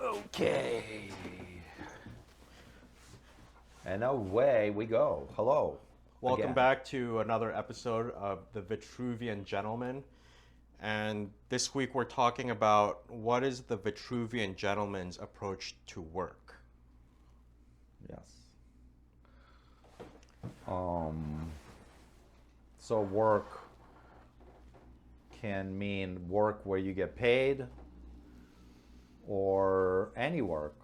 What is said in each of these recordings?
Okay. And away we go. Hello. Welcome Again. back to another episode of the Vitruvian Gentlemen. And this week we're talking about what is the Vitruvian Gentleman's approach to work. Yes. So work can mean work where you get paid or any work.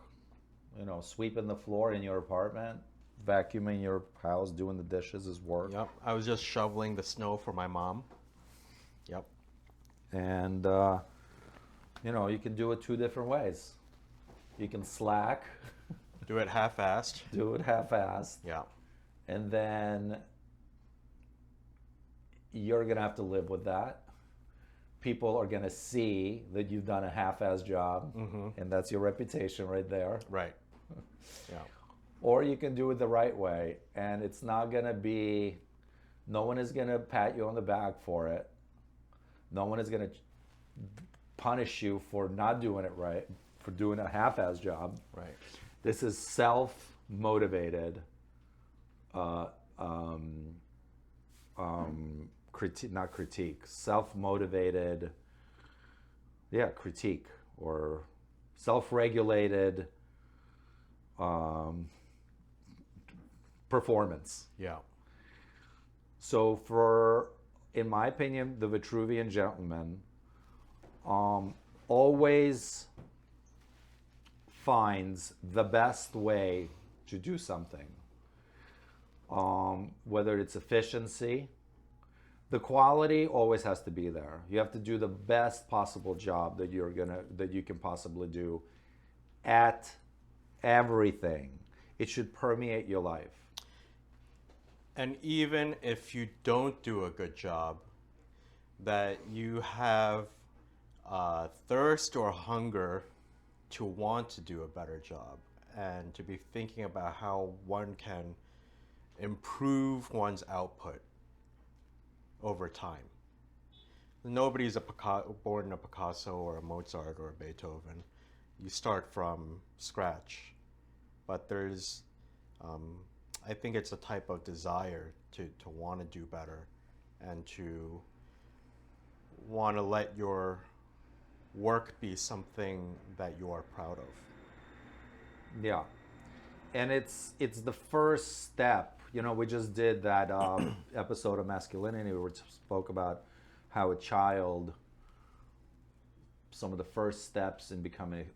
You know, sweeping the floor in your apartment, vacuuming your house, doing the dishes is work. Yep, I was just shoveling the snow for my mom. Yep. And, you know, you can do it two different ways. You can slack, Do it half-assed. do it half-assed, Yeah. and then you're going to have to live with that. People are going to see that you've done a half-assed job, and that's your reputation right there. Right. Yeah. Or you can do it the right way, and it's not going to be, no one is going to pat you on the back for it. No one is going to punish you for not doing it right, for doing a half-assed job. Right. This is self-motivated, not critique, self-motivated, critique or self-regulated performance. Yeah. So in my opinion, the Vitruvian Gentleman always finds the best way to do something. Whether it's efficiency, the quality always has to be there. You have to do the best possible job that you can possibly do at everything. It should permeate your life. And even if you don't do a good job, that you have thirst or hunger to want to do a better job and to be thinking about how one can improve one's output over time. Nobody's born a Picasso or a Mozart or a Beethoven. You start from scratch. But there's, I think it's a type of desire to want to do better and to want to let your work be something that you are proud of. Yeah. And it's the first step. You know, we just did that episode of masculinity where we spoke about how a child, some of the first steps in becoming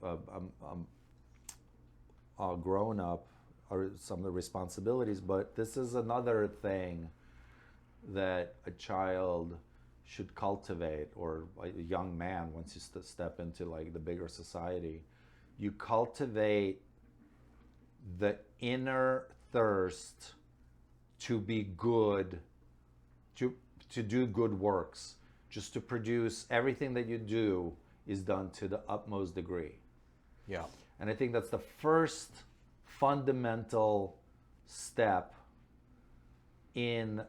a grown up are some of the responsibilities. But this is another thing that a child should cultivate, or a young man once you step into like the bigger society. You cultivate the inner thirst to be good, to do good works, just to produce everything that you do is done to the utmost degree. Yeah. And I think that's the first fundamental step in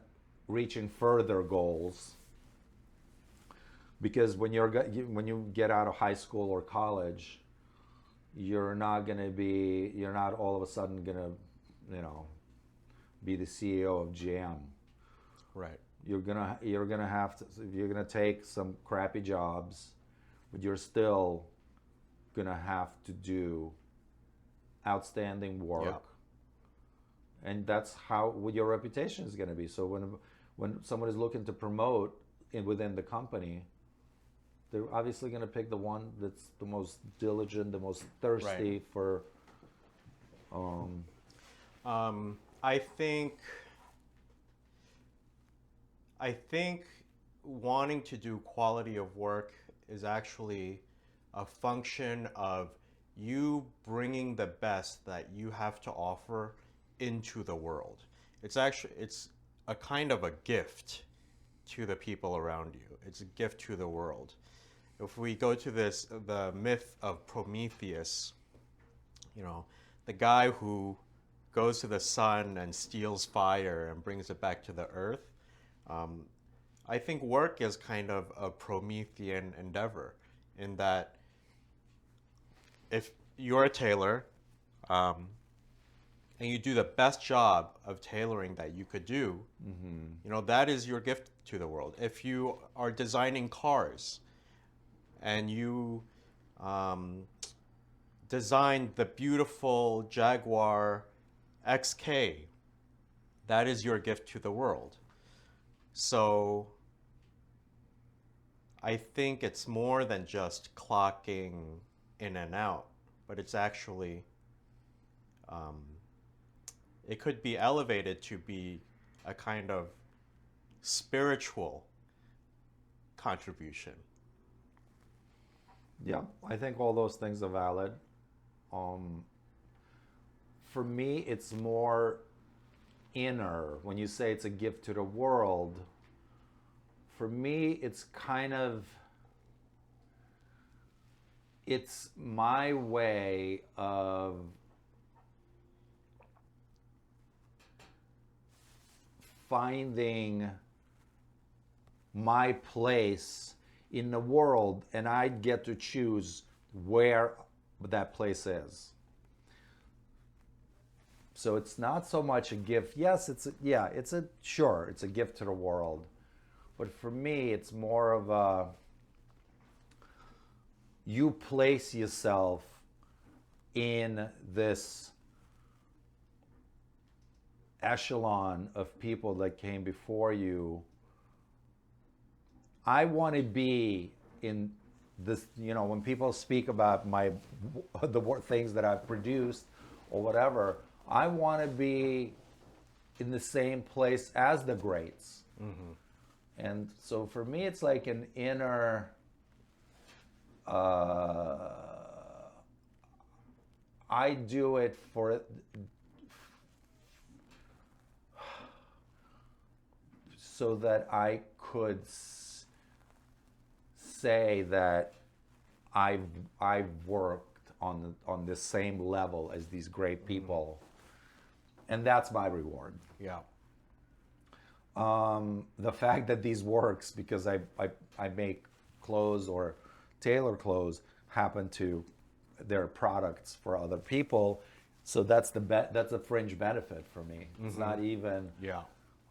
reaching further goals. Because when you get out of high school or college, you're not all of a sudden gonna, be the CEO of GM. Right. You're gonna take some crappy jobs, but you're still gonna have to do outstanding work. Yeah. And that's what your reputation is gonna be. So when someone is looking to promote within the company, they're obviously going to pick the one that's the most diligent, the most thirsty Right. for. I think wanting to do quality of work is actually a function of you bringing the best that you have to offer into the world. It's a kind of a gift to the people around you. It's a gift to the world. If we go to the myth of Prometheus, the guy who goes to the sun and steals fire and brings it back to the earth, I think work is kind of a Promethean endeavor in that if you're a tailor, um, and you do the best job of tailoring that you could do, you know, that is your gift to the world. If you are designing cars and you um, designed the beautiful Jaguar XK, that is your gift to the world. So I think it's more than just clocking in and out, but it's actually, um, it could be elevated to be a kind of spiritual contribution. Yeah, I think all those things are valid. Um, for me, it's more inner. When you say it's a gift to the world, for me, it's kind of, it's my way of finding my place in the world, and I get to choose where that place is. So it's not so much a gift. Yes, sure, it's a gift to the world. But for me, it's more of a, you place yourself in this echelon of people that came before you. I want to be in this, you know, when people speak about the things that I've produced or whatever, I want to be in the same place as the greats. And so for me, it's like an inner, I do it for, so that I could say that I've worked on the same level as these great people, and that's my reward. Yeah. The fact that these works, because I make clothes or tailor clothes, happen to, they're products for other people, so that's that's a fringe benefit for me. It's not even. Yeah.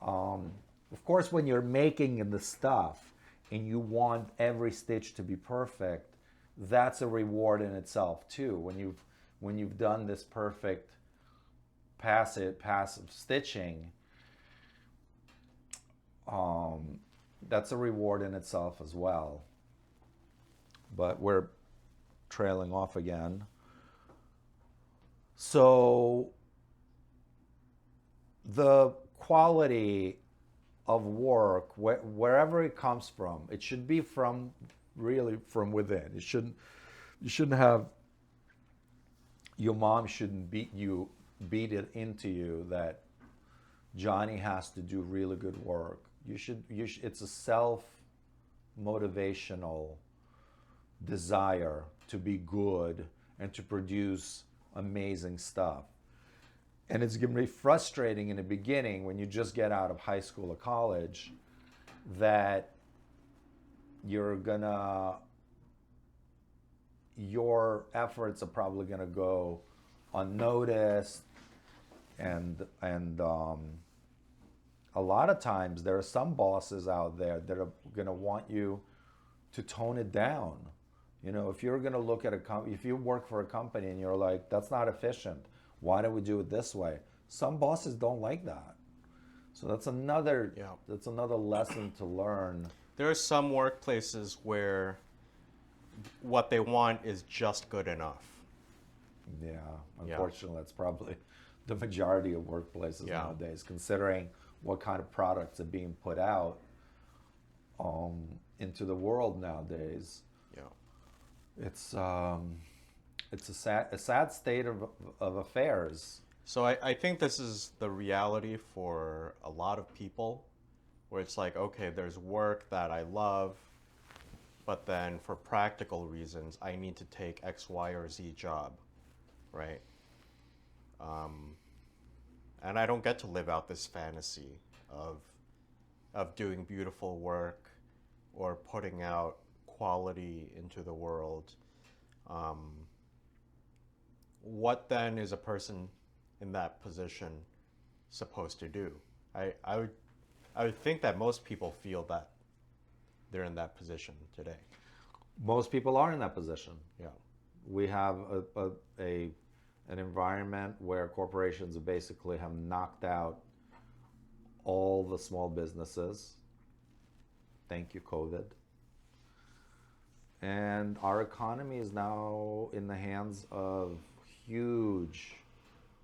Of course, when you're making the stuff and you want every stitch to be perfect, that's a reward in itself too. When you've done this perfect passive stitching, that's a reward in itself as well. But we're trailing off again. So the quality of work, wherever it comes from, it should be from, really from within. You shouldn't have, your mom shouldn't beat it into you that Johnny has to do really good work. It's a self-motivational desire to be good and to produce amazing stuff. And it's going to be frustrating in the beginning when you just get out of high school or college, that your efforts are probably going to go unnoticed, and a lot of times there are some bosses out there that are going to want you to tone it down. You know, if you're going to look at if you work for a company and you're like, that's not efficient, why don't we do it this way? Some bosses don't like that. So that's another lesson to learn. There are some workplaces where what they want is just good enough. Yeah, unfortunately, that's probably the majority of workplaces nowadays, considering what kind of products are being put out into the world nowadays. Yeah. It's a sad state of affairs. So I think this is the reality for a lot of people, where it's like, okay, there's work that I love, but then for practical reasons, I need to take X, Y, or Z job, right? And I don't get to live out this fantasy of doing beautiful work or putting out quality into the world. what then is a person in that position supposed to do? I would think that most people feel that they're in that position today. Most people are in that position. Yeah. We have an environment where corporations basically have knocked out all the small businesses. Thank you, COVID. And our economy is now in the hands of huge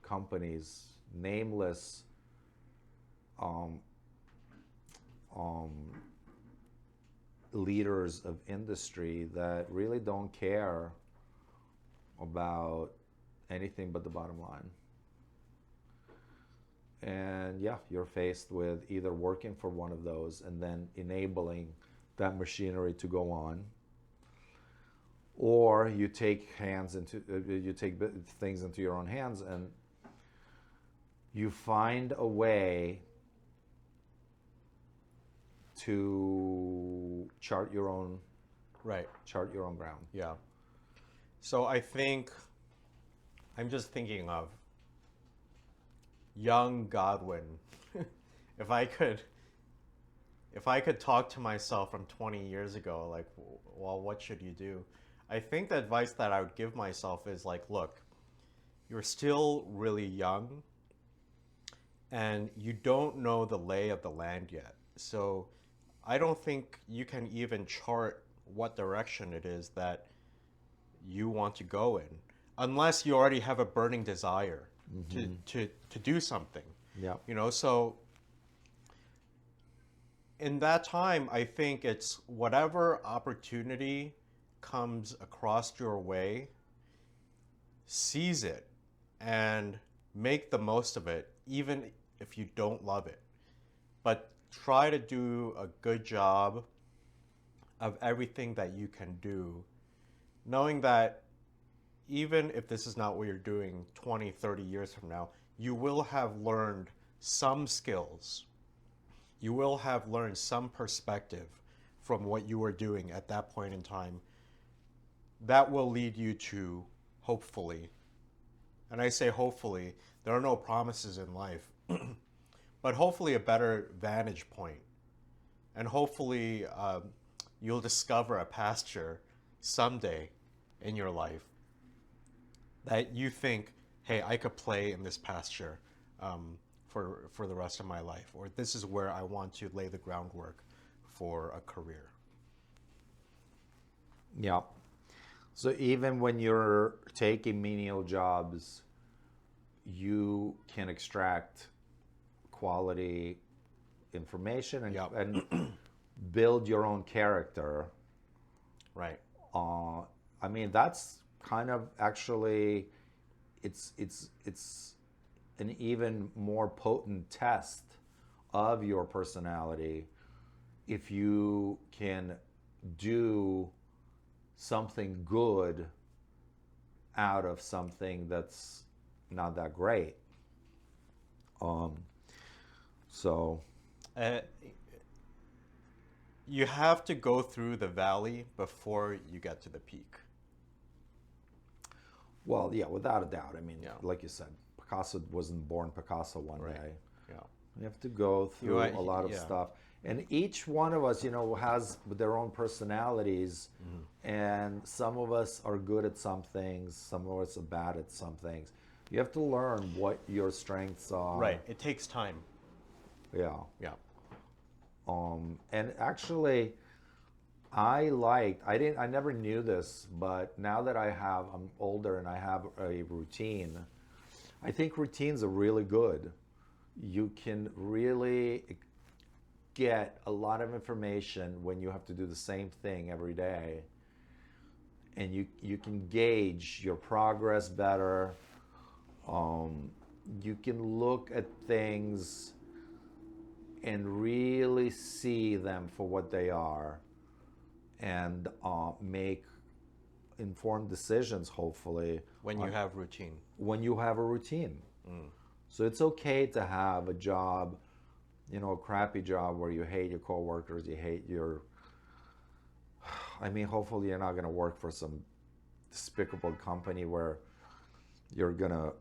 companies, nameless leaders of industry that really don't care about anything but the bottom line. And yeah, you're faced with either working for one of those and then enabling that machinery to go on, or you take things into your own hands and you find a way to chart your own ground. Yeah. So I think I'm just thinking of young Godwin. if I could talk to myself from 20 years ago, like, well, what should you do? I think the advice that I would give myself is like, look, you're still really young and you don't know the lay of the land yet. So I don't think you can even chart what direction it is that you want to go in, unless you already have a burning desire to do something. Yeah. You know, so in that time, I think it's whatever opportunity comes across your way, seize it and make the most of it, even if you don't love it. But try to do a good job of everything that you can do, knowing that even if this is not what you're doing 20, 30 years from now, you will have learned some skills. You will have learned some perspective from what you were doing at that point in time. That will lead you to, hopefully, and I say hopefully, there are no promises in life, but hopefully a better vantage point. And hopefully you'll discover a pasture someday in your life that you think, hey, I could play in this pasture for the rest of my life, or this is where I want to lay the groundwork for a career. Yeah. So even when you're taking menial jobs, you can extract quality information and build your own character. Right. I mean, that's kind of actually, it's an even more potent test of your personality if you can do something good out of something that's not that great. So you have to go through the valley before you get to the peak. Well, yeah, without a doubt. I mean, Yeah. like you said, Picasso wasn't born Picasso one day. Yeah. You have to go through a lot of stuff. And each one of us, has their own personalities. And some of us are good at some things. Some of us are bad at some things. You have to learn what your strengths are. Right. It takes time. Yeah. Yeah. And actually, I never knew this, but now that I'm older and I have a routine, I think routines are really good. You can really get a lot of information when you have to do the same thing every day. And you can gauge your progress better. You can look at things and really see them for what they are and make informed decisions, hopefully. When you have routine. When you have a routine. So it's okay to have a job, a crappy job where you hate your coworkers, you hate hopefully you're not going to work for some despicable company where you're gonna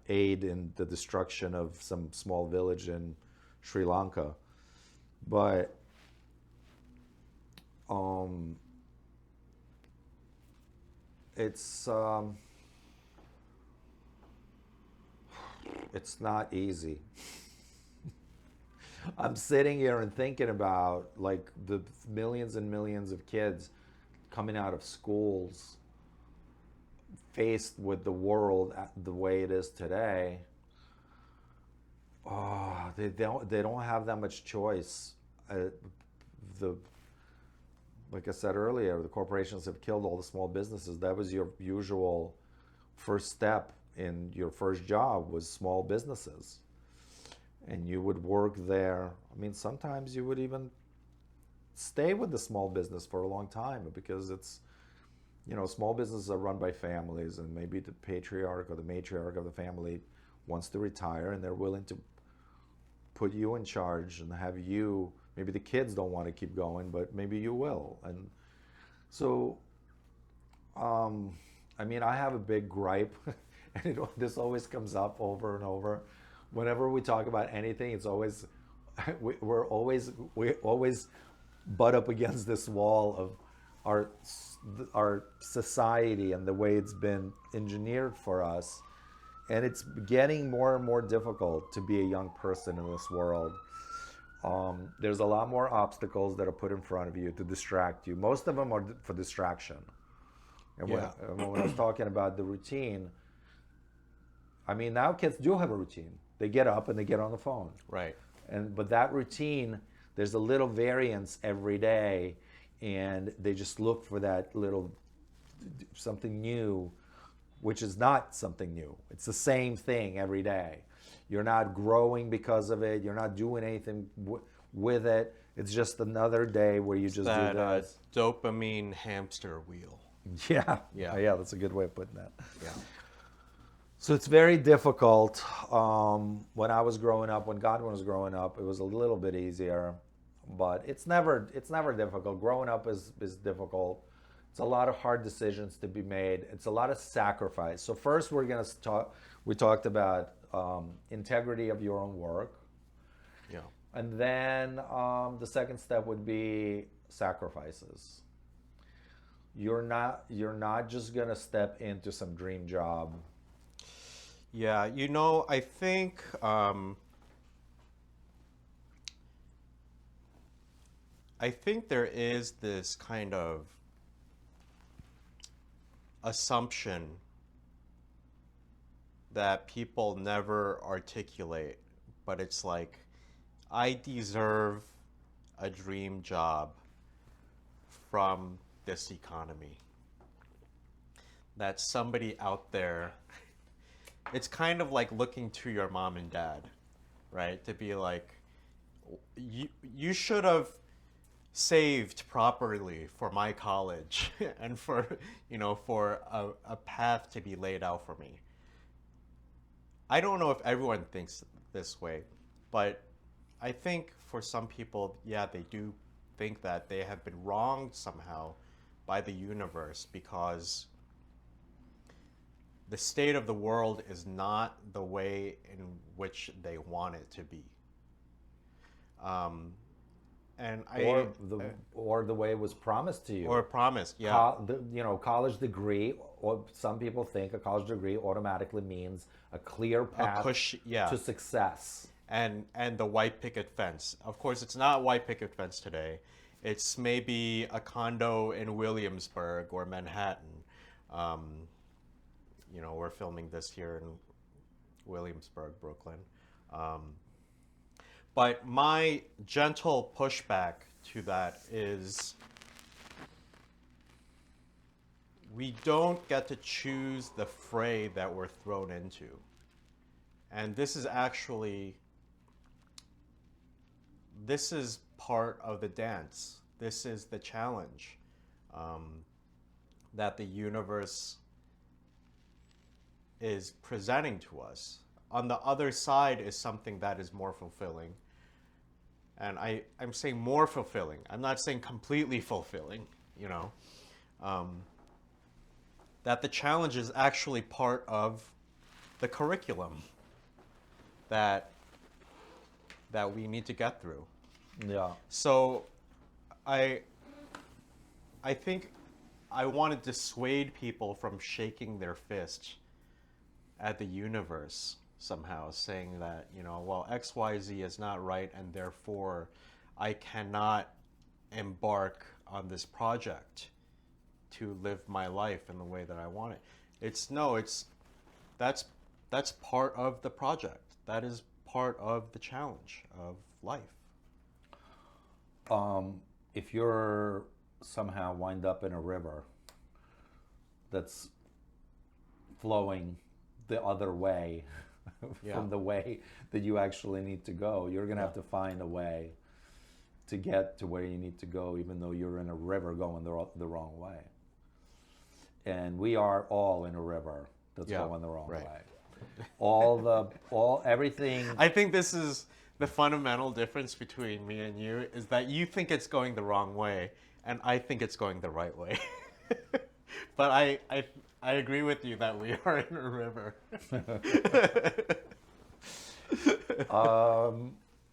aid in the destruction of some small village in Sri Lanka. But um, it's it's not easy. I'm sitting here and thinking about like the millions and millions of kids coming out of schools faced with the world the way it is today. Oh, they don't have that much choice. The Like I said earlier, the corporations have killed all the small businesses. That was your usual first step in your first job, was small businesses. And you would work there. I mean, sometimes you would even stay with the small business for a long time, because it's, small businesses are run by families, and maybe the patriarch or the matriarch of the family wants to retire, and they're willing to put you in charge and have you. Maybe the kids don't want to keep going, but maybe you will. And so, I mean, I have a big gripe, and this always comes up over and over. Whenever we talk about anything, it's always we always butt up against this wall of our society and the way it's been engineered for us, and it's getting more and more difficult to be a young person in this world. There's a lot more obstacles that are put in front of you to distract you. Most of them are for distraction. And Yeah. when I was talking about the routine, I mean, now kids do have a routine. They get up and they get on the phone. Right. But that routine, there's a little variance every day, and they just look for that little something new, which is not something new. It's the same thing every day. You're not growing because of it. You're not doing anything with it. It's just another day where you just That do this. dopamine hamster wheel. Yeah. Yeah. Yeah, that's a good way of putting that. Yeah. So it's very difficult. When I was growing up, when Godwin was growing up, it was a little bit easier, but it's never difficult. Growing up is difficult. It's a lot of hard decisions to be made. It's a lot of sacrifice. So first, we talked about integrity of your own work, Yeah. and then the second step would be sacrifices. You're not just gonna step into some dream job. Yeah, I think there is this kind of assumption that people never articulate, but it's like, I deserve a dream job from this economy. That somebody out there, it's kind of like looking to your mom and dad, right? To be like, you should have saved properly for my college and for a path to be laid out for me. I don't know if everyone thinks this way, but I think for some people, yeah, they do think that they have been wronged somehow by the universe, because the state of the world is not the way in which they want it to be. Or the way it was promised to you. Or promised, yeah. College degree, or some people think a college degree automatically means a clear path Yeah. to success. And the white picket fence. Of course, it's not white picket fence today. It's maybe a condo in Williamsburg or Manhattan. We're filming this here in Williamsburg, Brooklyn. But my gentle pushback to that is, we don't get to choose the fray that we're thrown into. And this is part of the dance. This is the challenge that the universe is presenting to us. On the other side is something that is more fulfilling. And I'm saying more fulfilling. I'm not saying completely fulfilling, that the challenge is actually part of the curriculum that we need to get through. Yeah. So I think I want to dissuade people from shaking their fist at the universe somehow, saying that, well, XYZ is not right, and therefore I cannot embark on this project to live my life in the way that I want it. That's part of the project. That is part of the challenge of life. If you're somehow wind up in a river that's flowing the other way from the way that you actually need to go, you're going to have to find a way to get to where you need to go, even though you're in a river going the wrong way. And we are all in a river that's going the wrong way. Everything. I think this is the fundamental difference between me and you, is that you think it's going the wrong way, and I think it's going the right way. But I agree with you that we are in a river.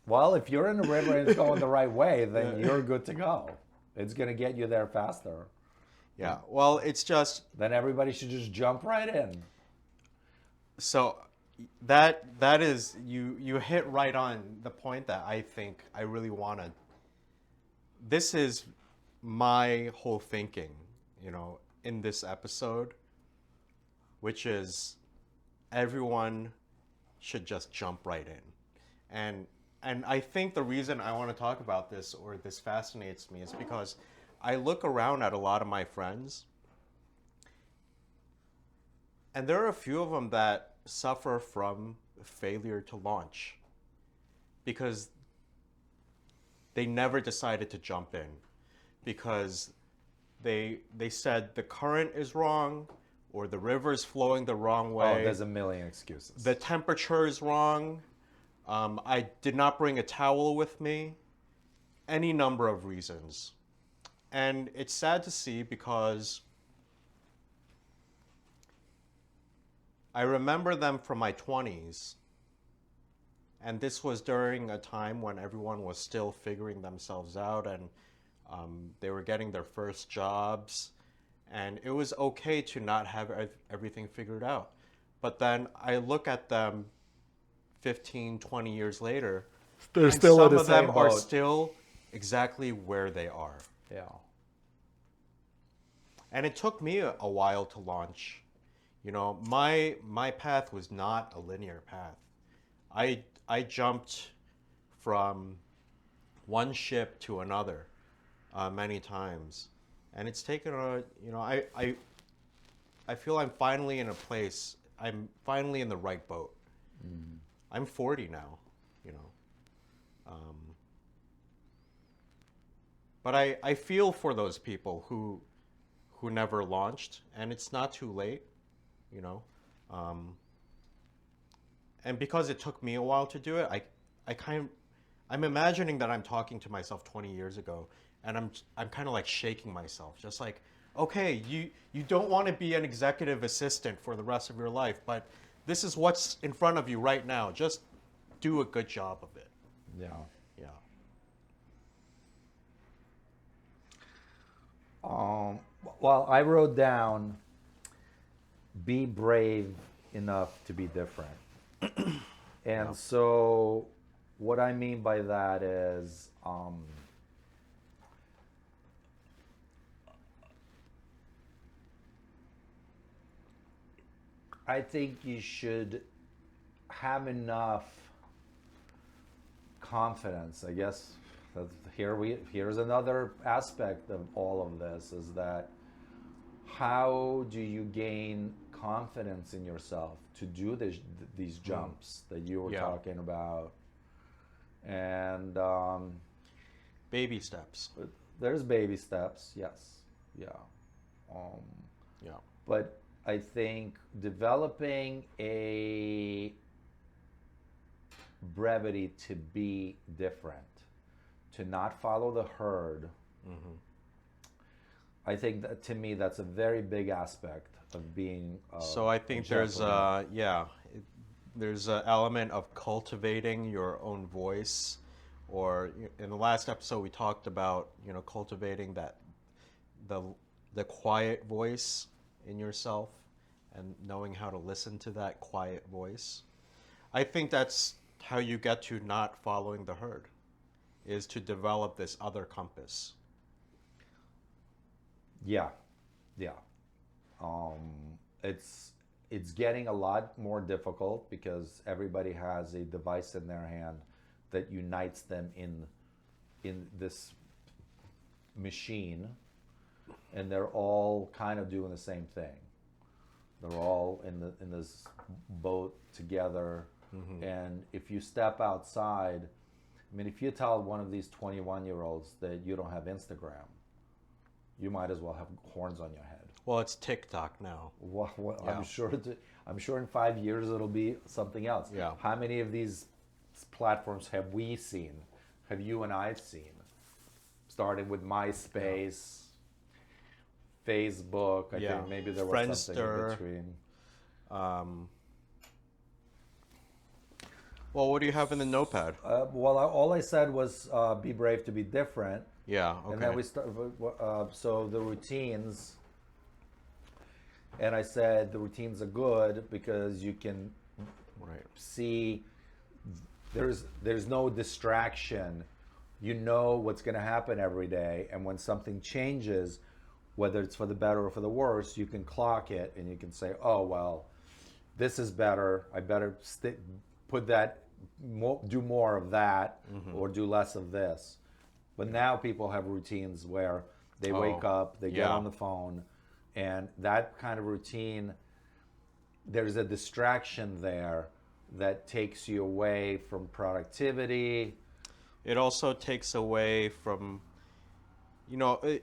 Well, if you're in a river and it's going the right way, then you're good to go. It's going to get you there faster. Yeah, well, it's just... Then everybody should just jump right in. So that is, you hit right on the point that I think I really want to... This is my whole thinking, in this episode, which is everyone should just jump right in. And I think the reason I want to talk about this, or this fascinates me, is because I look around at a lot of my friends, and there are a few of them that suffer from failure to launch because they never decided to jump in, because they said the current is wrong, or the river is flowing the wrong way. Oh, there's a million excuses. The temperature is wrong. I did not bring a towel with me. Any number of reasons. And it's sad to see, because I remember them from my 20s. And this was during a time when everyone was still figuring themselves out, and they were getting their first jobs. And it was okay to not have everything figured out. But then I look at them 15, 20 years later, They're still in the same some of them are boat. still exactly where they are. Yeah. And it took me a while to launch. My path was not a linear path. I jumped from one ship to another many times. And it's taken I feel I'm finally in a place, I'm finally in the right boat. Mm. I'm 40 now, But I feel for those people who never launched, and it's not too late, And because it took me a while to do it, I'm imagining that I'm talking to myself 20 years ago, and I'm kind of like shaking myself, just like, okay, you don't want to be an executive assistant for the rest of your life, but this is what's in front of you right now. Just do a good job of it. Yeah. Yeah. Well, I wrote down, be brave enough to be different. And so what I mean by that is, I think you should have enough confidence. I guess here's another aspect of all of this, is that how do you gain confidence in yourself to do these jumps that you were talking about? And baby steps. There's baby steps, yes. Yeah. But I think developing a brevity to be different, to not follow the herd, I think that to me that's a very big aspect of being So I think there's gentleman. there's an element of cultivating your own voice, or in the last episode we talked about cultivating the the quiet voice in yourself and knowing how to listen to that quiet voice. I think that's how you get to not following the herd, is to develop this other compass. Yeah, yeah. Um, it's it's getting a lot more difficult because everybody has a device in their hand that unites them in this machine, and they're all kind of doing the same thing. They're all in this boat together, and if you step outside, I mean, if you tell one of these 21-year-olds that you don't have Instagram, you might as well have horns on your head. Well, it's TikTok now. Yeah. I'm sure in 5 years it'll be something else. Yeah. How many of these platforms have we seen? Have you and I seen? Starting with MySpace, Facebook. I Yeah. think maybe there was something in Friendster. between. Um, well, what do you have in the notepad? Well, all I said was be brave to be different. Yeah, okay. And then we start. So the routines, and I said the routines are good because you can Right. see there's no distraction. You know what's going to happen every day, and when something changes, whether it's for the better or for the worse, you can clock it and you can say, "Oh well, this is better. I better put that, do more of that, or do less of this." But now people have routines where they wake up, they get yeah. on the phone, and that kind of routine, there's a distraction there that takes you away from productivity. It also takes away from, a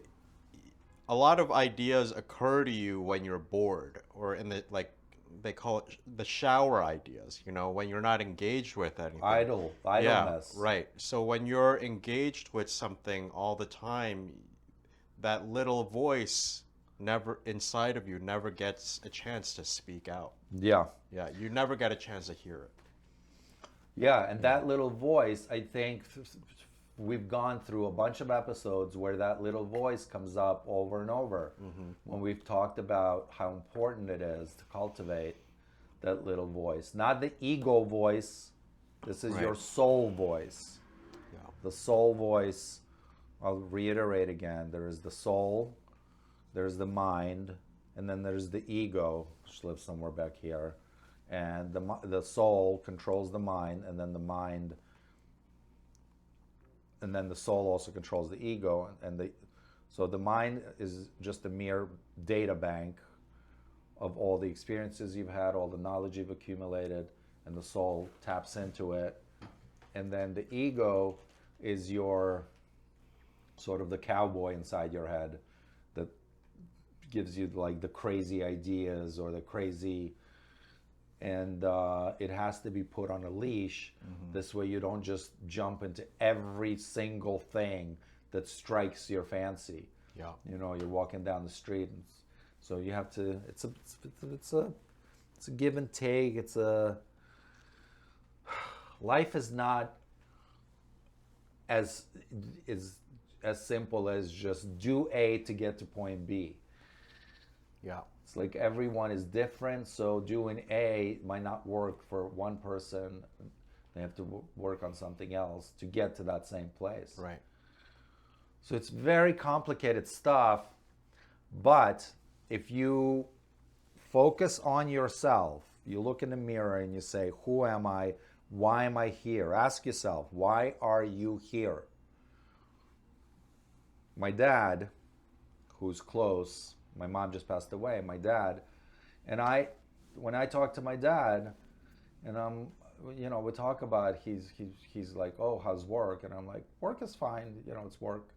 lot of ideas occur to you when you're bored, or in the, like, they call it the shower ideas, when you're not engaged with anything. Idleness. Yeah, right. So when you're engaged with something all the time, that little voice never inside of you never gets a chance to speak out. Yeah. Yeah, you never get a chance to hear it. Yeah, and that little voice, I think we've gone through a bunch of episodes where that little voice comes up over and over. When we've talked about how important it is to cultivate that little voice. Not the ego voice, this is your Right. soul voice. Yeah. The soul voice, I'll reiterate again, there is the soul, there's the mind, and then there's the ego, which lives somewhere back here. And the soul controls the mind, and then the mind, and then the soul also controls the ego. So the mind is just a mere data bank of all the experiences you've had, all the knowledge you've accumulated, and the soul taps into it. And then the ego is your sort of the cowboy inside your head that gives you like the crazy ideas or the crazy, and it has to be put on a leash. This way you don't just jump into every single thing that strikes your fancy. Yeah. You're walking down the street, and so you have to. It's a give and take. Life is not as simple as just do A to get to point B. Yeah. It's like everyone is different, so doing A might not work for one person. They have to work on something else to get to that same place. Right. So it's very complicated stuff, but if you focus on yourself, you look in the mirror and you say, who am I? Why am I here? Ask yourself, why are you here? My dad, who's close, my mom just passed away, my dad, and when I talk to my dad, and we talk about, he's like, oh, how's work? And I'm like, work is fine, it's work.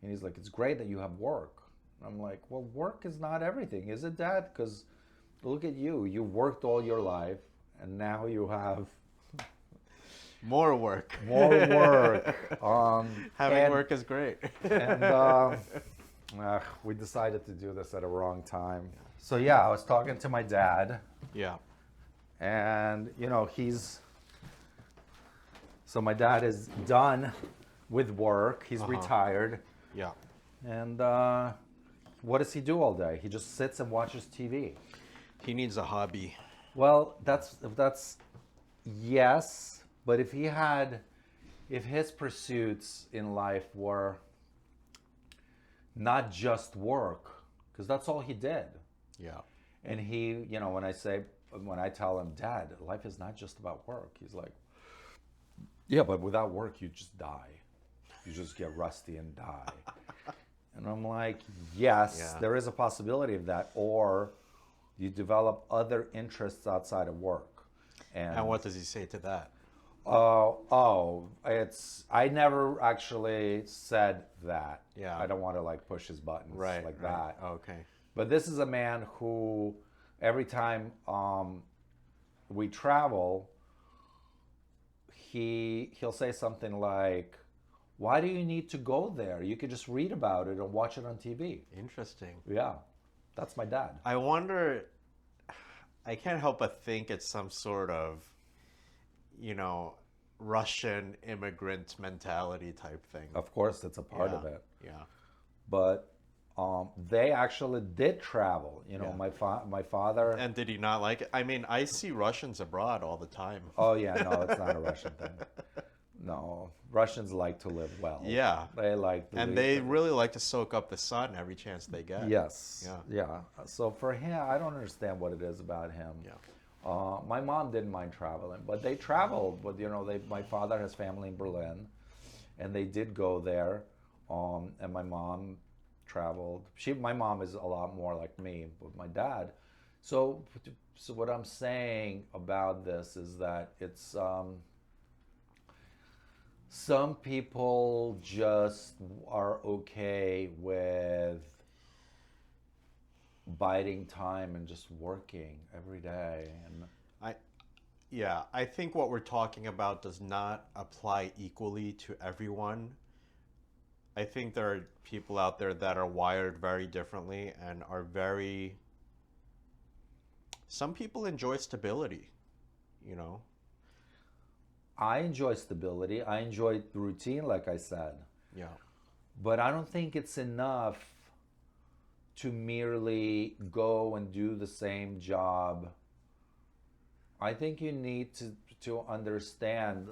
And he's like, it's great that you have work. And I'm like, well, work is not everything, is it, Dad? Because look at you, you worked all your life, and now you have More work. more work. Having work is great. And We decided to do this at a wrong time. So yeah, I was talking to my dad, Yeah. and so my dad is done with work. He's retired, Yeah. and what does he do all day? He just sits and watches TV. He needs a hobby. Well, that's yes, but if his pursuits in life were not just work, because that's all he did. Yeah. And he, when I tell him, Dad, life is not just about work, he's like, yeah, but without work, you just die. You just get rusty and die. And I'm like, yes, Yeah. there is a possibility of that. Or you develop other interests outside of work. And what does he say to that? I never actually said that. Yeah. I don't want to like push his buttons like that. Okay. But this is a man who, every time we travel, he'll say something like, "Why do you need to go there? You could just read about it or watch it on TV." Interesting. Yeah, that's my dad. I wonder, I can't help but think it's some sort of, Russian immigrant mentality type thing. Of course, it's a part of it. Yeah. But they actually did travel. Yeah. My father. And did he not like it? I mean, I see Russians abroad all the time. Oh yeah, no, it's not a Russian thing. No, Russians like to live well. Yeah. They like to And they really like to soak up the sun every chance they get. Yes. Yeah. Yeah. So for him, I don't understand what it is about him. Yeah. My mom didn't mind traveling, but they traveled. But my father has family in Berlin, and they did go there. And my mom traveled. My mom is a lot more like me with my dad. So what I'm saying about this is that it's some people just are okay with biding time and just working every day. And I think what we're talking about does not apply equally to everyone. I think there are people out there that are wired very differently and are some people enjoy stability, I enjoy stability. I enjoy the routine, like I said. Yeah. But I don't think it's enough to merely go and do the same job. I think you need to understand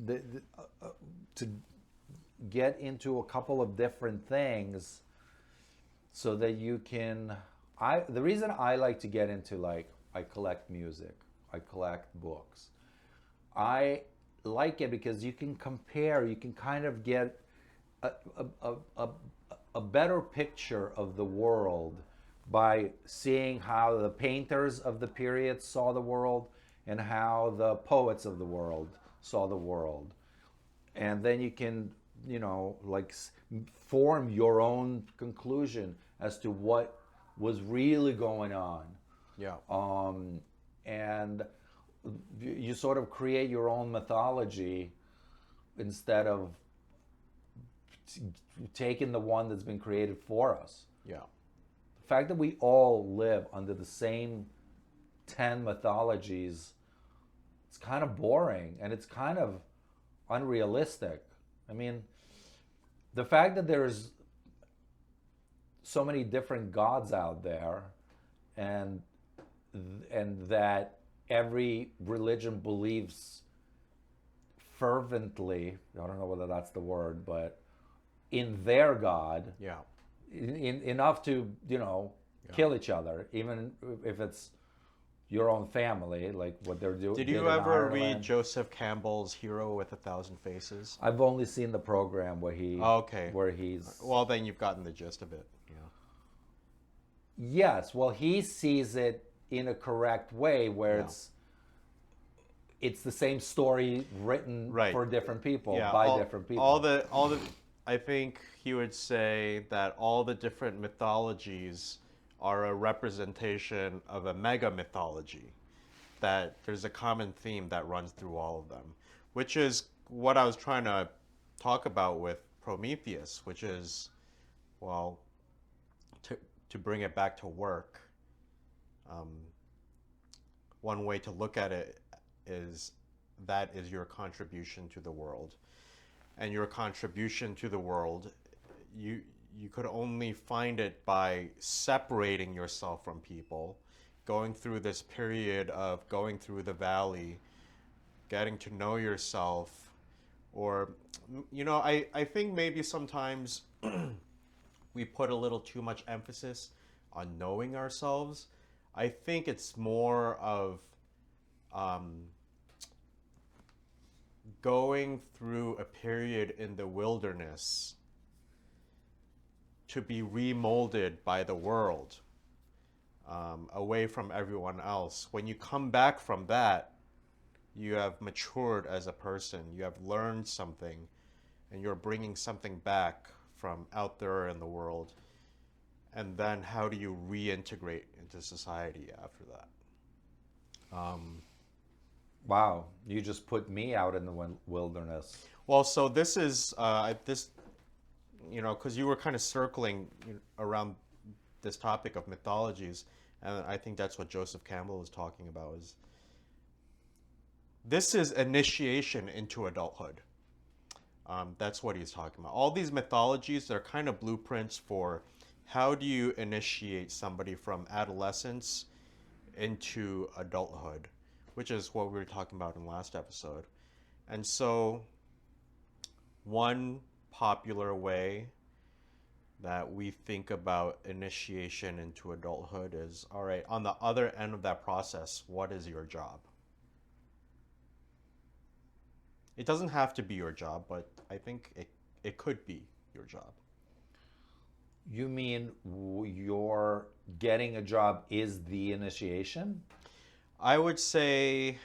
to get into a couple of different things so that you can. The reason I like to get into, I collect music, I collect books. I like it because you can compare, you can kind of get a better picture of the world by seeing how the painters of the period saw the world and how the poets of the world saw the world. And then you can, form your own conclusion as to what was really going on. Yeah. And you sort of create your own mythology instead of taking the one that's been created for us. Yeah. The fact that we all live under the same 10 mythologies, it's kind of boring and it's kind of unrealistic. I mean, the fact that there's so many different gods out there and that every religion believes fervently, I don't know whether that's the word, but in their God, Yeah. enough to, kill each other, even if it's your own family, like what they're doing. Did you ever read Joseph Campbell's Hero with a Thousand Faces? I've only seen the program where where he's. Well, then you've gotten the gist of it. Yeah. Yes, well, he sees it in a correct way, where it's the same story written for different people by different people. I think he would say that all the different mythologies are a representation of a mega mythology, that there's a common theme that runs through all of them, which is what I was trying to talk about with Prometheus, which is Well, to bring it back to work, um, one way to look at it is that is your contribution to the world. And your contribution to the world, you could only find it by separating yourself from people, going through this period of going through the valley, getting to know yourself, or, I think maybe sometimes we put a little too much emphasis on knowing ourselves. I think it's more of going through a period in the wilderness to be remolded by the world, away from everyone else. When you come back from that, you have matured as a person, you have learned something, and you're bringing something back from out there in the world. And then how do you reintegrate into society after that? Wow, you just put me out in the wilderness. Well, so this is because you were kind of circling around this topic of mythologies, and I think that's what Joseph Campbell is talking about. Is this is initiation into adulthood? That's what he's talking about. All these mythologies are kind of blueprints for how do you initiate somebody from adolescence into adulthood, which is what we were talking about in the last episode. And so one popular way that we think about initiation into adulthood is, all right, on the other end of that process, what is your job? It doesn't have to be your job, but I think it could be your job. You mean your getting a job is the initiation? I would say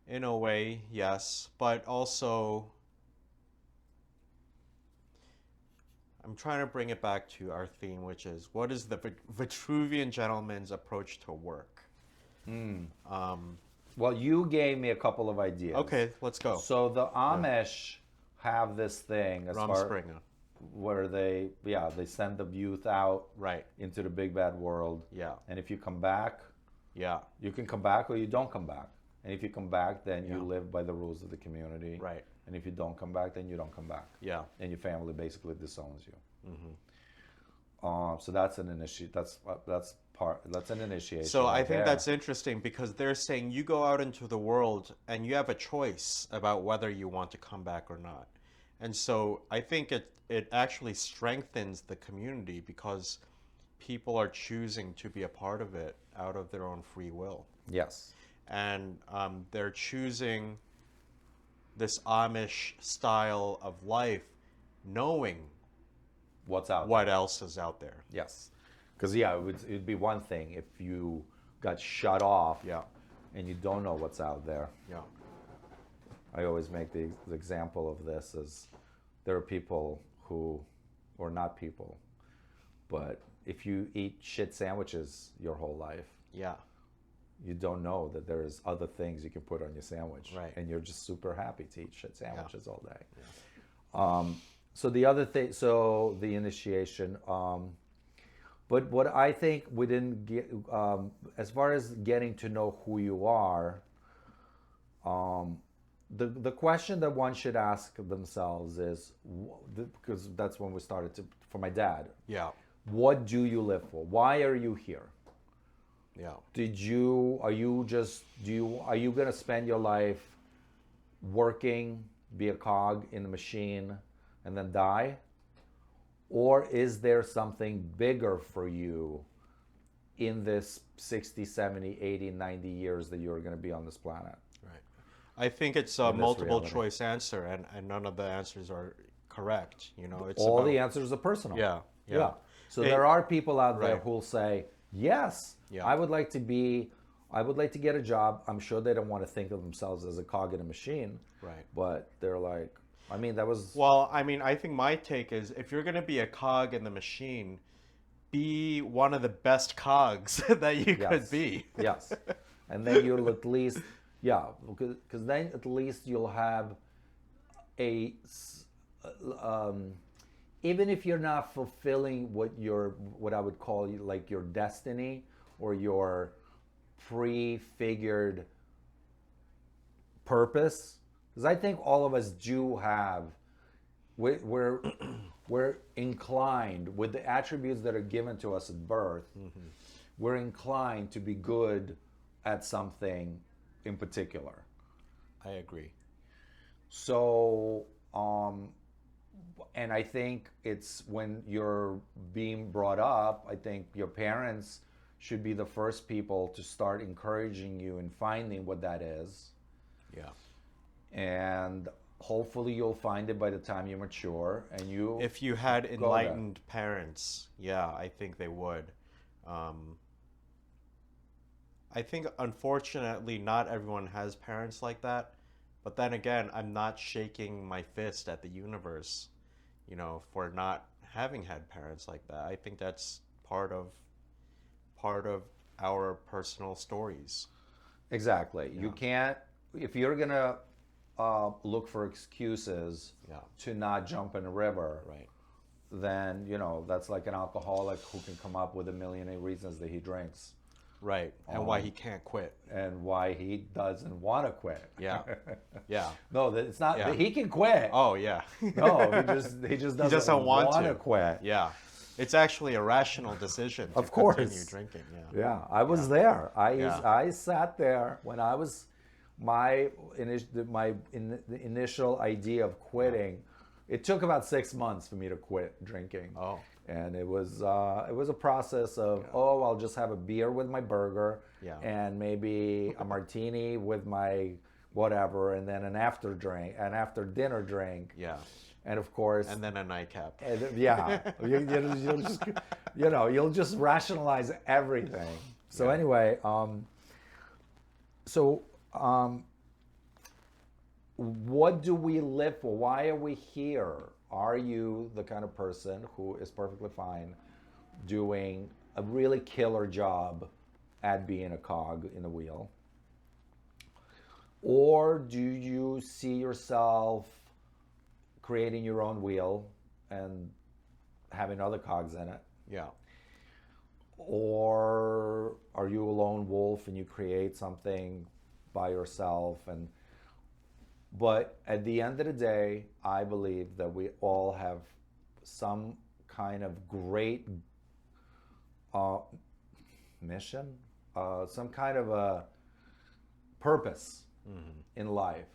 in a way, yes, but also I'm trying to bring it back to our theme, which is what is the Vitruvian Gentleman's approach to work? Well, you gave me a couple of ideas. Okay, let's go. So the Amish have this thing as far Rumspringa. where they send the youth out Right. into the big bad world. Yeah. And if you come back, Yeah. you can come back or you don't come back. And if you come back, then you Yeah. live by the rules of the community. Right. And if you don't come back, then you don't come back. Yeah. And your family basically disowns you. So that's an That's an initiation. So I right think there. that's interesting because they're saying you go out into the world and you have a choice about whether you want to come back or not. And so I think it actually strengthens the community because people are choosing to be a part of it out of their own free will. Yes. And they're choosing this Amish style of life knowing What's out what else is out there. Yes. Because, it'd be one thing if you got shut off Yeah. and you don't know what's out there. Yeah. I always make the example of this as there are people who, or not people, but if you eat shit sandwiches your whole life, Yeah. you don't know that there's other things you can put on your sandwich. Right. And you're just super happy to eat shit sandwiches all day. Yeah. So the other thing, so the initiation, but what I think we didn't get, as far as getting to know who you are, the question that one should ask themselves is, because that's when we started for my dad, Yeah. what do you live for? Why are you here? Yeah. Are you going to spend your life working, be a cog in the machine, and then die? Or is there something bigger for you in this 60, 70, 80, 90 years that you're going to be on this planet? Right. I think it's a In this multiple reality. choice answer, and none of the answers are correct. It's All about, the answers are personal. Yeah. Yeah. So there are people out there Right. who'll say, yes, Yeah. I would like to get a job. I'm sure they don't want to think of themselves as a cog in a machine. Right. But they're like, that was... Well, I think my take is if you're going to be a cog in the machine, be one of the best cogs that you could be. Yes. And then you'll at least, because then at least you'll have a um, even if you're not fulfilling what I would call like your destiny or your prefigured purpose, because I think all of us do have, we're we're inclined with the attributes that are given to us at birth. Mm-hmm. We're inclined to be good at something in particular. I agree. So, and I think it's when you're being brought up, I think your parents should be the first people to start encouraging you in finding what that is. Yeah. And hopefully you'll find it by the time you mature and you If you had enlightened parents, yeah, I think they would. I think unfortunately not everyone has parents like that. But then again, I'm not shaking my fist at the universe, for not having had parents like that. I think that's part of our personal stories. Exactly. Yeah. You can't, if you're gonna look for excuses to not jump in a river, right? Then that's like an alcoholic who can come up with a million reasons that he drinks. Right, and why he can't quit. And why he doesn't want to quit. Yeah, yeah. No, it's not. Yeah. He can quit. Oh, yeah. No, he just doesn't want to quit. Yeah, it's actually a rational decision to continue drinking. Yeah, yeah. I was there. I sat there when I was the initial idea of quitting. It took about 6 months for me to quit drinking. Oh. And it was a process of I'll just have a beer with my burger, and maybe a martini with my whatever, and then an after dinner drink, and of course, and then a nightcap. You'll just rationalize everything. So anyway, what do we live for? Why are we here? Are you the kind of person who is perfectly fine doing a really killer job at being a cog in the wheel? Or do you see yourself creating your own wheel and having other cogs in it? Yeah. Or are you a lone wolf and you create something by yourself? But at the end of the day, I believe that we all have some kind of great mission, some kind of a purpose in life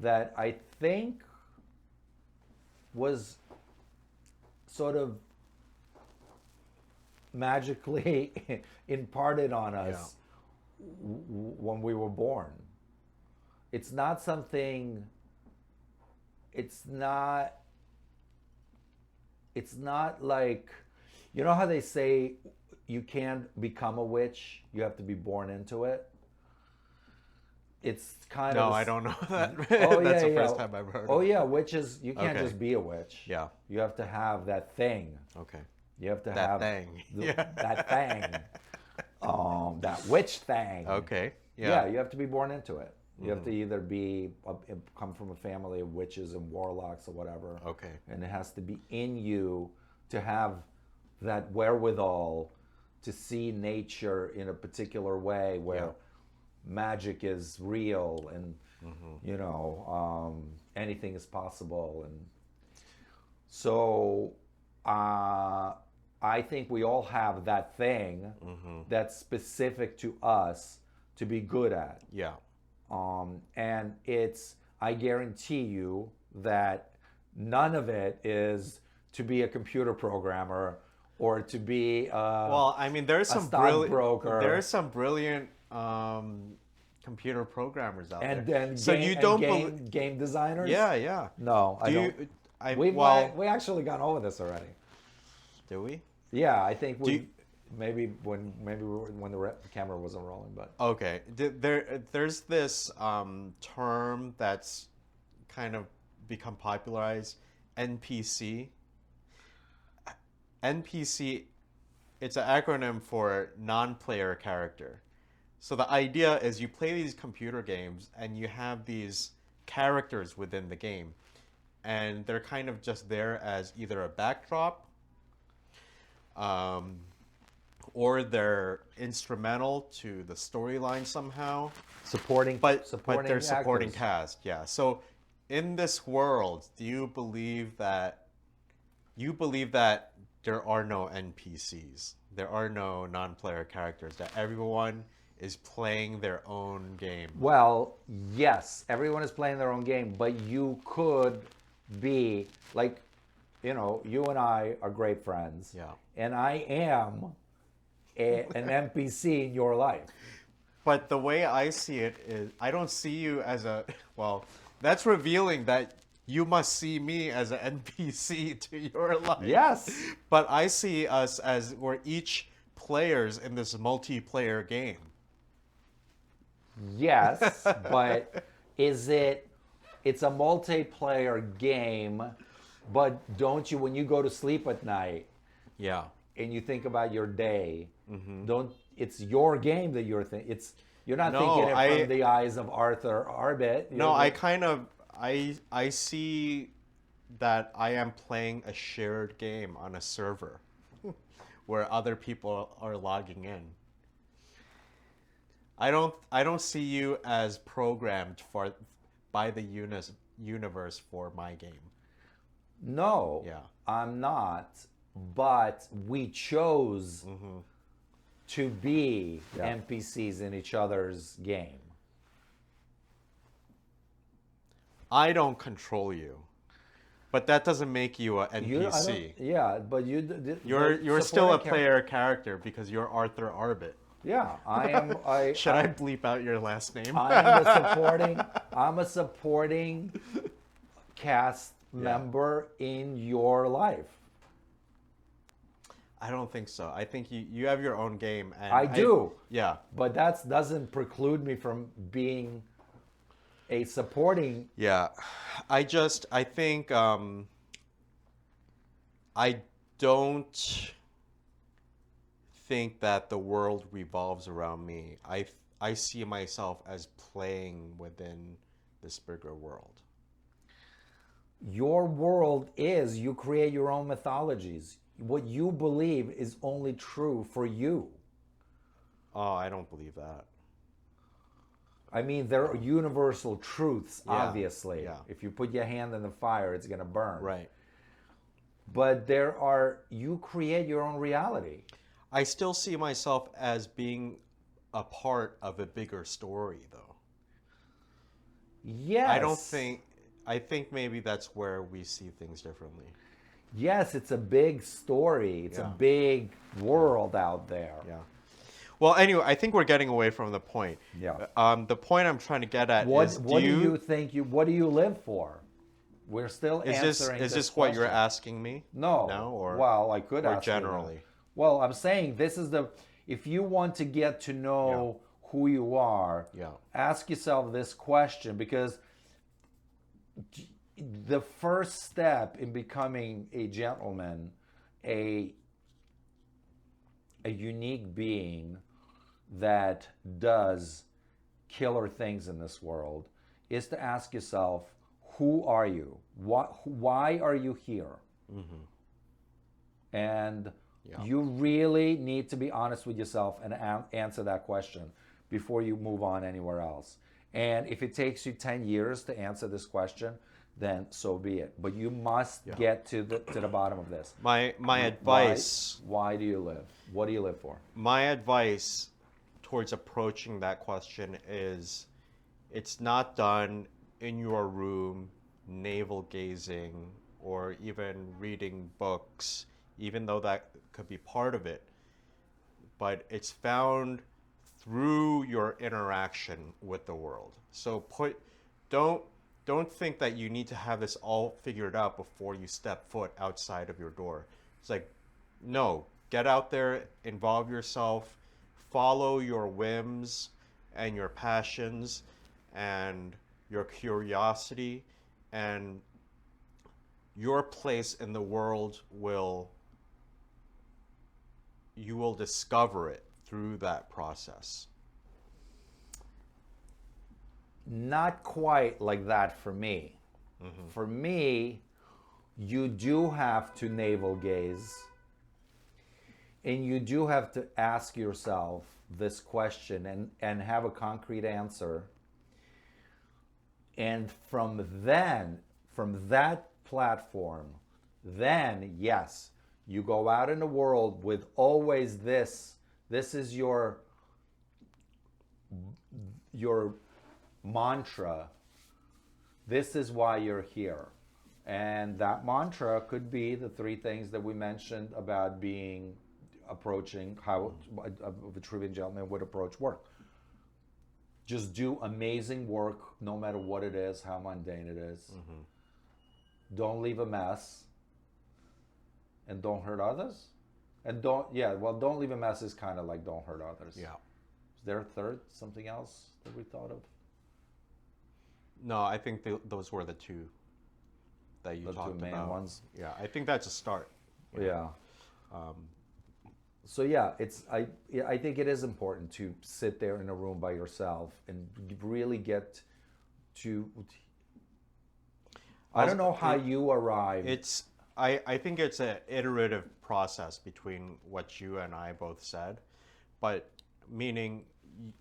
that I think was sort of magically imparted on us when we were born. It's not something, it's not like, you know how they say you can't become a witch, you have to be born into it? It's kind of... No, I don't know that. That's the first time I've heard of it. Yeah, witches, you can't just be a witch. Yeah. You have to have that thing. Okay. You have to that have... thing. That thing. That witch thing. Okay. Yeah, you have to be born into it. You have to either come from a family of witches and warlocks or whatever. Okay. And it has to be in you to have that wherewithal to see nature in a particular way where magic is real and, anything is possible. And so I think we all have that thing that's specific to us to be good at. Yeah. And I guarantee you that none of it is to be a computer programmer or to be there's some stockbroker. There's some brilliant computer programmers out there. And game designers? Yeah. No, I don't. We actually got over this already. Do we? Yeah, I think maybe when the camera wasn't rolling, but okay. There's this term that's kind of become popularized, NPC. NPC, it's an acronym for non-player character. So the idea is you play these computer games and you have these characters within the game, and they're kind of just there as either a backdrop, um, or they're instrumental to the storyline somehow. Supporting, But supporting they're supporting actors. cast, yeah. So in this world, do you believe that there are no NPCs, there are no non-player characters, that everyone is playing their own game? Well, yes, everyone is playing their own game, but you could be like, you and I are great friends. Yeah. And I am an NPC in your life. But the way I see it is, I don't see you as a, well, that's revealing that you must see me as an NPC to your life. Yes. But I see us as we're each players in this multiplayer game. Yes, but it's a multiplayer game, but don't you, when you go to sleep at night Yeah. and you think about your day, it's your game that you're not No, thinking it from the eyes of Arthur Arbit. No, I see that I am playing a shared game on a server where other people are logging in. I don't see you as programmed by the universe for my game. No, Yeah. I'm not, but we chose to be NPCs in each other's game. I don't control you, but that doesn't make you an NPC. But You're still a player character because you're Arthur Arbit. Yeah, I am. Should I bleep out your last name? I'm a supporting cast member in your life. I don't think so. I think you have your own game. And I do. Yeah. But that doesn't preclude me from being a supporting. Yeah. I think I don't think that the world revolves around me. I see myself as playing within this bigger world. Your world is, you create your own mythologies. What you believe is only true for you. Oh, I don't believe that. I mean, there are universal truths, obviously. Yeah. If you put your hand in the fire, it's going to burn. Right. But you create your own reality. I still see myself as being a part of a bigger story, though. Yes. I think maybe that's where we see things differently. Yes, it's a big story. It's a big world out there. Yeah. Well, anyway, I think we're getting away from the point. Yeah. The point I'm trying to get at is, what do you live for? We're still answering this question. Is this what you're asking me? No. No? Well, I could ask generally. You that. Well, I'm saying if you want to get to know who you are, ask yourself this question, because the first step in becoming a gentleman, a unique being that does killer things in this world, is to ask yourself, who are you? Why are you here? And you really need to be honest with yourself and answer that question before you move on anywhere else. And if it takes you 10 years to answer this question, then so be it. But you must get to the bottom of this. My advice. Why do you live? What do you live for? My advice towards approaching that question is, it's not done in your room, navel gazing, or even reading books, even though that could be part of it. But it's found through your interaction with the world. So don't think that you need to have this all figured out before you step foot outside of your door. It's like, no, get out there, involve yourself, follow your whims and your passions and your curiosity, and your place in the world you will discover it through that process. not quite like that for me. For me, you do have to navel gaze, and you do have to ask yourself this question and have a concrete answer. And from that platform, then yes, you go out in the world with always this is your mantra. This is why you're here. And that mantra could be the three things that we mentioned about approaching how a Vitruvian gentleman would approach work. Just do amazing work, no matter what it is, how mundane it is. Don't leave a mess. And don't hurt others. And don't leave a mess is kind of like don't hurt others. Yeah. Is there a third, something else that we thought of? No, I think those were the two that you talked about. The two main ones. Yeah, I think that's a start. Yeah. So yeah, I think it is important to sit there in a room by yourself and really get to. I don't know how you arrived. I think it's an iterative process between what you and I both said, but meaning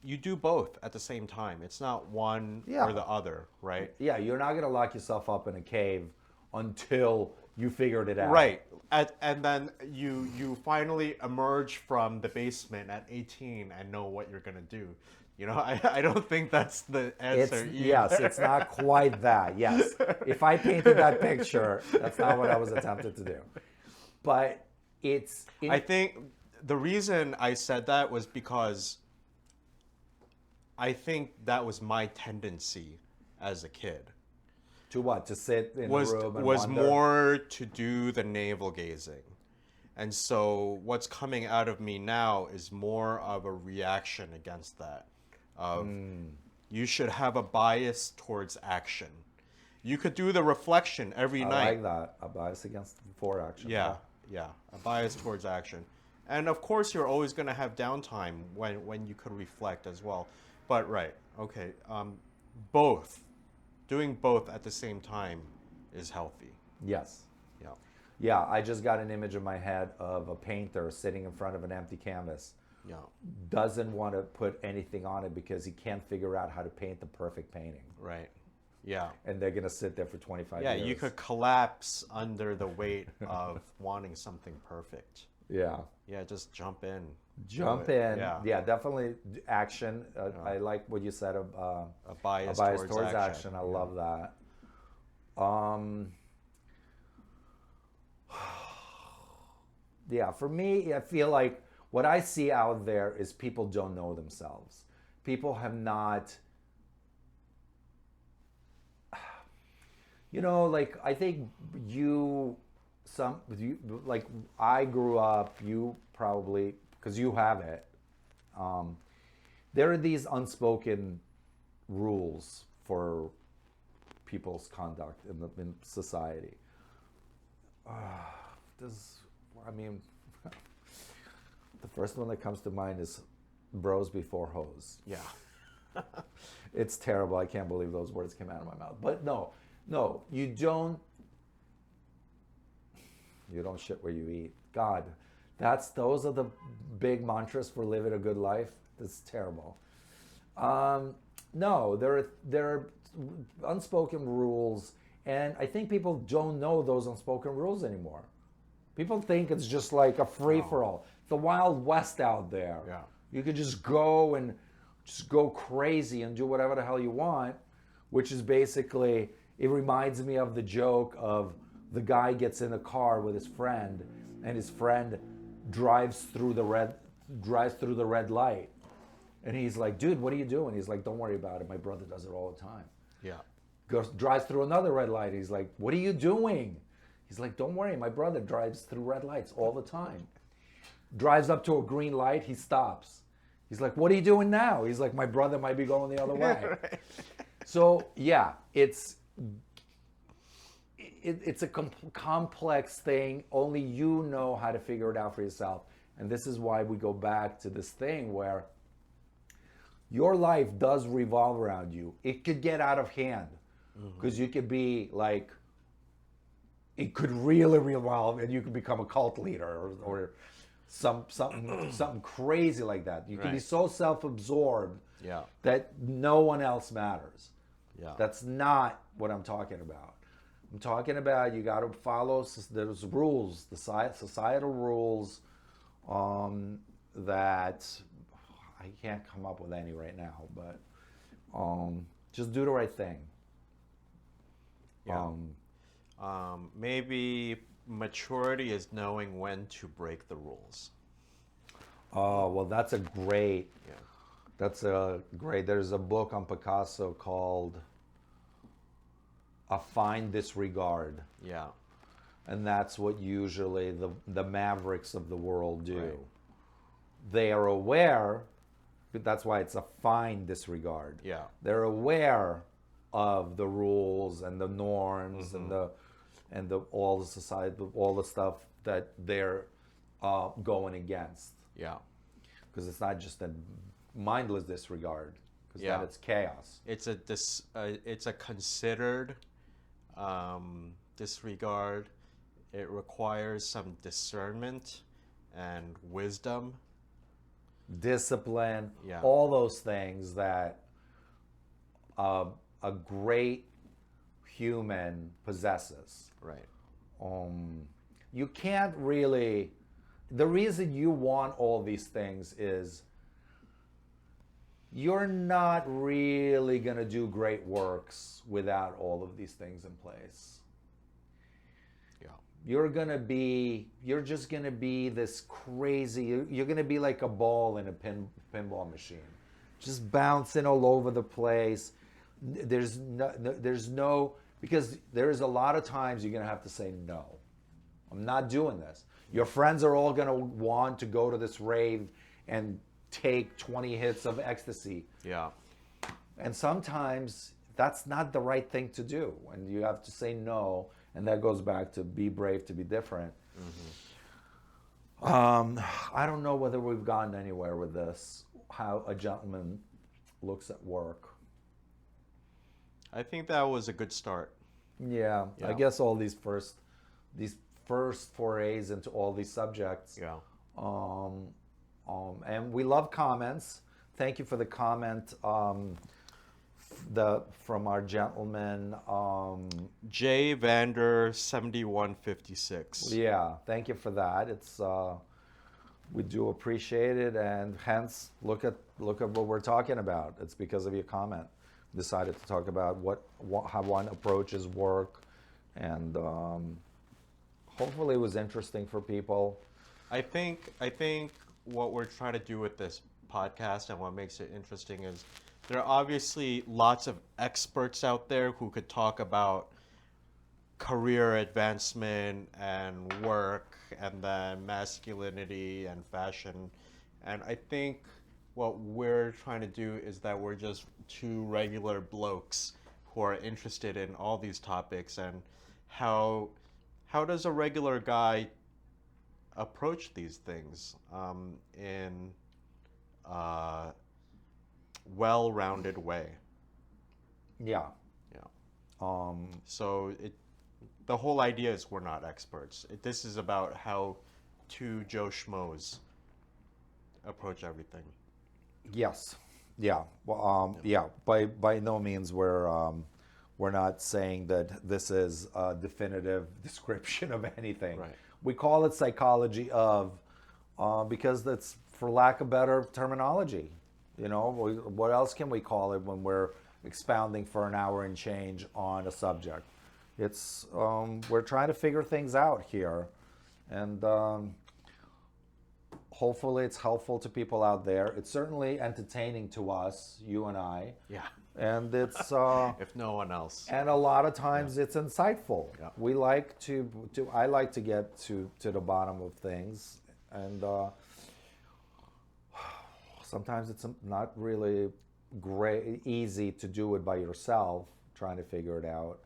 you do both at the same time. It's not one or the other, right? Yeah, you're not going to lock yourself up in a cave until you figured it out. Right. And then you finally emerge from the basement at 18 and know what you're going to do. You know, I don't think that's the answer. Yes, it's not quite that. Yes. If I painted that picture, that's not what I was attempting to do. But I think the reason I said that was because I think that was my tendency as a kid. To what? To sit in a room and was wonder? More to do the navel gazing. And so what's coming out of me now is more of a reaction against that. You should have a bias towards action. You could do the reflection every night. I like that. A bias for action. Yeah, a bias towards action. And of course, you're always going to have downtime when you could reflect as well. But doing both at the same time is healthy. Yes. Yeah. Yeah, I just got an image in my head of a painter sitting in front of an empty canvas. Yeah. Doesn't want to put anything on it because he can't figure out how to paint the perfect painting. Right. Yeah. And they're going to sit there for 25 years. Yeah, you could collapse under the weight of wanting something perfect. Yeah. Yeah, just jump in. Jump in. Yeah, definitely action. I like what you said of a bias towards action. I love that. Yeah, for me, I feel like what I see out there is people don't know themselves. People have not, like I think like I grew up, you probably, because you have it, there are these unspoken rules for people's conduct in society. The first one that comes to mind is bros before hoes. Yeah. It's terrible. I can't believe those words came out of my mouth. But no, you don't shit where you eat. God, those are the big mantras for living a good life. That's terrible. No, there are unspoken rules, and I think people don't know those unspoken rules anymore. People think it's just like a free-for-all. The Wild West out there. Yeah. You could just go crazy and do whatever the hell you want, which is basically, it reminds me of the joke of the guy gets in a car with his friend, and his friend drives through the red light. And he's like, dude, what are you doing? He's like, don't worry about it. My brother does it all the time. Yeah. Drives through another red light. He's like, what are you doing? He's like, don't worry. My brother drives through red lights all the time. Drives up to a green light. He stops. He's like, what are you doing now? He's like, my brother might be going the other way. Right. So, yeah, it's a complex thing. Only you know how to figure it out for yourself. And this is why we go back to this thing where your life does revolve around you. It could get out of hand because you could be like, it could really revolve, and you could become a cult leader or something crazy like that. You can be Right. so self-absorbed Yeah. that no one else matters. Yeah. That's not what I'm talking about. I'm talking about you got to follow those rules, the societal rules that I can't come up with any right now, but just do the right thing. Yeah. Maybe maturity is knowing when to break the rules. Oh, well, that's a great. Yeah. That's a great. There's a book on Picasso called "A Fine Disregard," Yeah. and that's what usually the mavericks of the world do. Right. They are aware. That's why it's a fine disregard. Yeah. They're aware of the rules and the norms and the all the society, all the stuff that they're going against. Yeah. Because it's not just a mindless disregard, because Yeah. then it's chaos. It's a considered disregard. It requires some discernment and wisdom. Discipline, Yeah. all those things that a great human possesses. Right. You can't really. The reason you want all these things is you're not really going to do great works without all of these things in place. Yeah. You're just going to be this crazy, you're going to be like a ball in a pinball machine, just bouncing all over the place. There's no, because there's a lot of times you're going to have to say, no, I'm not doing this. Your friends are all going to want to go to this rave and take 20 hits of ecstasy. Yeah. And sometimes that's not the right thing to do. And you have to say no. And that goes back to be brave to be different. I don't know whether we've gotten anywhere with this, how a gentleman looks at work. I think that was a good start. Yeah, I Yeah. guess all these first forays into all these subjects. Yeah. And we love comments. Thank you for the comment from our gentleman. J Vander 7156. Yeah, thank you for that. It's we do appreciate it, and hence look at what we're talking about. It's because of your comment. Decided to talk about how one approaches work, and hopefully it was interesting for people. I think what we're trying to do with this podcast and what makes it interesting is there are obviously lots of experts out there who could talk about career advancement and work and then masculinity and fashion. And I think what we're trying to do is that we're just two regular blokes who are interested in all these topics, and how does a regular guy approach these things in a well-rounded way. Yeah. Yeah. So the whole idea is we're not experts. This is about how two Joe Schmoes approach everything. Yes. Yeah. Well, yeah. By no means we're not saying that this is a definitive description of anything. Right. We call it psychology of because that's, for lack of better terminology. You know, what else can we call it when we're expounding for an hour and change on a subject? It's we're trying to figure things out here, and hopefully it's helpful to people out there. It's certainly entertaining to us, you and I. Yeah. And it's If no one else. and a lot of times it's insightful. Yeah. We like to I like to get to the bottom of things, and sometimes it's not really easy to do it by yourself, trying to figure it out.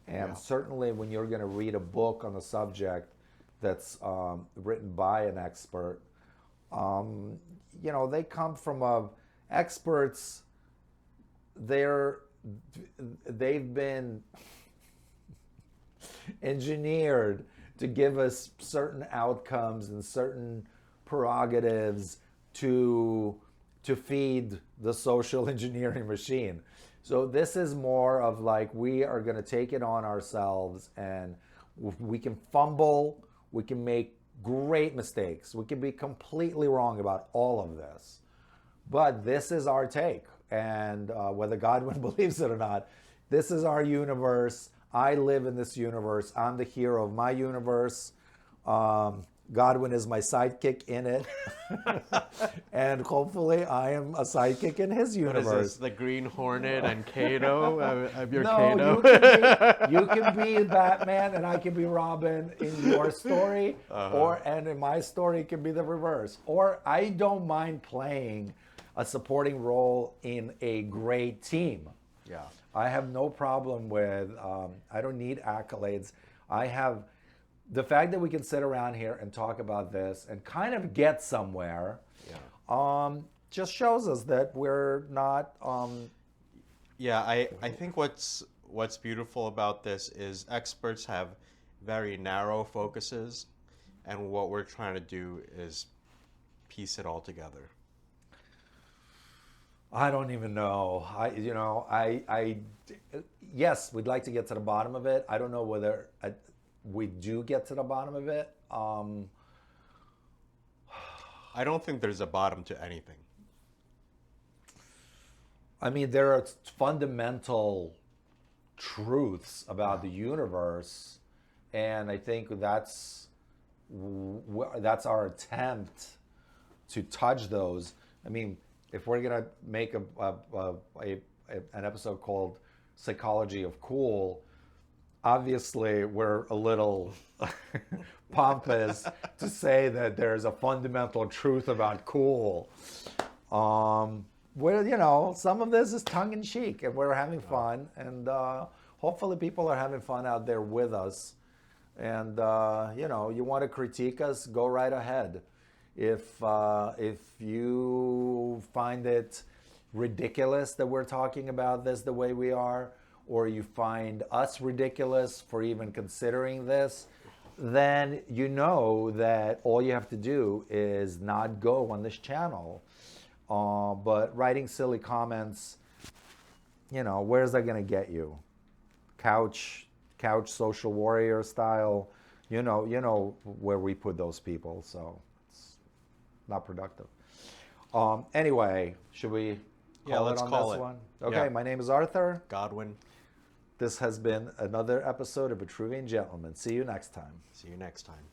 And Yeah. certainly when you're going to read a book on a subject that's written by an expert, you know, they come from experts, they've been engineered to give us certain outcomes and certain prerogatives to feed the social engineering machine. So this is more of like, we are going to take it on ourselves, and we can fumble, we can make great mistakes, we can be completely wrong about all of this, but this is our take. And whether Godwin believes it or not, this is our universe. I live in this universe. I'm the hero of my universe. Godwin is my sidekick in it. And hopefully I am a sidekick in his universe. What is this, the Green Hornet and Kato? I'm your No, Kato. you can be Batman and I can be Robin in your story. And in my story it can be the reverse. Or I don't mind playing a supporting role in a great team. Yeah. I have no problem with, I don't need accolades. I have the fact that we can sit around here and talk about this and kind of get somewhere, just shows us that we're not. Yeah, I think what's beautiful about this is experts have very narrow focuses, and what we're trying to do is piece it all together. I don't even know. Yes, we'd like to get to the bottom of it. I don't know whether we do get to the bottom of it. I don't think there's a bottom to anything. I mean, there are fundamental truths about the universe, and I think that's our attempt to touch those. I mean, if we're gonna make an episode called "Psychology of Cool," obviously we're a little pompous to say that there's a fundamental truth about cool. Where some of this is tongue in cheek, and we're having fun, and hopefully people are having fun out there with us. And you want to critique us, go right ahead. If you find it ridiculous that we're talking about this the way we are, or you find us ridiculous for even considering this, then you know that all you have to do is not go on this channel. But writing silly comments, where's that going to get you? Couch social warrior style, you know where we put those people, so it's not productive. Anyway, should we call let's it on call this it. one? Okay, Yeah. My name is Arthur. Godwin. This has been another episode of Vitruvian Gentlemen. See you next time. See you next time.